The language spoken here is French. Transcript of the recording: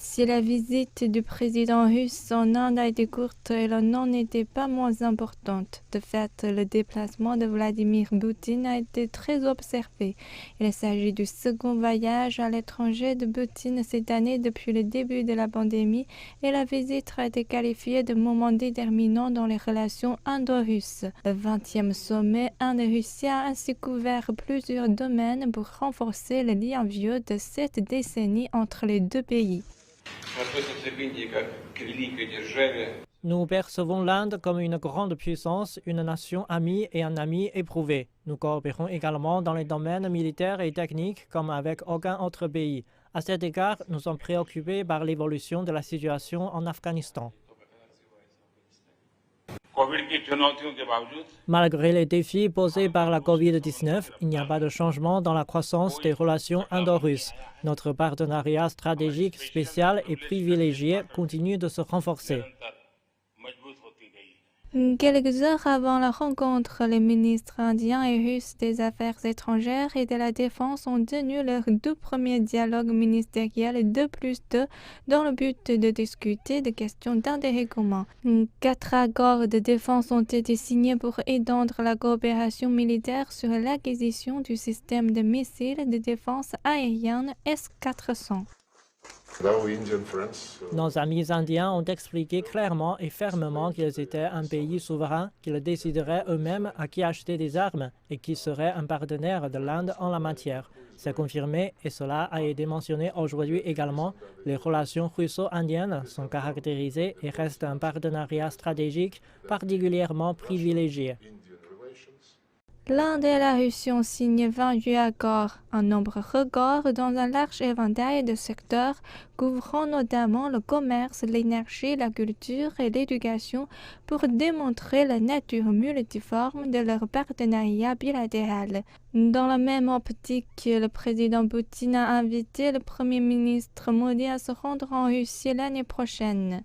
Si la visite du président russe en Inde a été courte, elle n'en était pas moins importante. De fait, le déplacement de Vladimir Poutine a été très observé. Il s'agit du second voyage à l'étranger de Poutine cette année depuis le début de la pandémie et la visite a été qualifiée de moment déterminant dans les relations indo-russes. Le 20e sommet Inde-Russie a ainsi couvert plusieurs domaines pour renforcer les liens vieux de cette décennie entre les deux pays. Nous percevons l'Inde comme une grande puissance, une nation amie et un ami éprouvé. Nous coopérons également dans les domaines militaires et techniques comme avec aucun autre pays. À cet égard, nous sommes préoccupés par l'évolution de la situation en Afghanistan. Malgré les défis posés par la COVID-19, il n'y a pas de changement dans la croissance des relations indo-russes. Notre partenariat stratégique spécial et privilégié continue de se renforcer. Quelques heures avant la rencontre, les ministres indiens et russes des Affaires étrangères et de la Défense ont tenu leur tout premier dialogue ministériel 2+2 dans le but de discuter de questions d'intérêt commun. 4 accords de défense ont été signés pour étendre la coopération militaire sur l'acquisition du système de missiles de défense aérienne S-400. Nos amis indiens ont expliqué clairement et fermement qu'ils étaient un pays souverain, qu'ils décideraient eux-mêmes à qui acheter des armes et qui serait un partenaire de l'Inde en la matière. C'est confirmé et cela a été mentionné aujourd'hui également. Les relations russo-indiennes sont caractérisées et restent un partenariat stratégique particulièrement privilégié. L'Inde et la Russie ont signé 28 accords, un nombre record dans un large éventail de secteurs couvrant notamment le commerce, l'énergie, la culture et l'éducation pour démontrer la nature multiforme de leur partenariat bilatéral. Dans la même optique, le président Poutine a invité le Premier ministre Modi à se rendre en Russie l'année prochaine.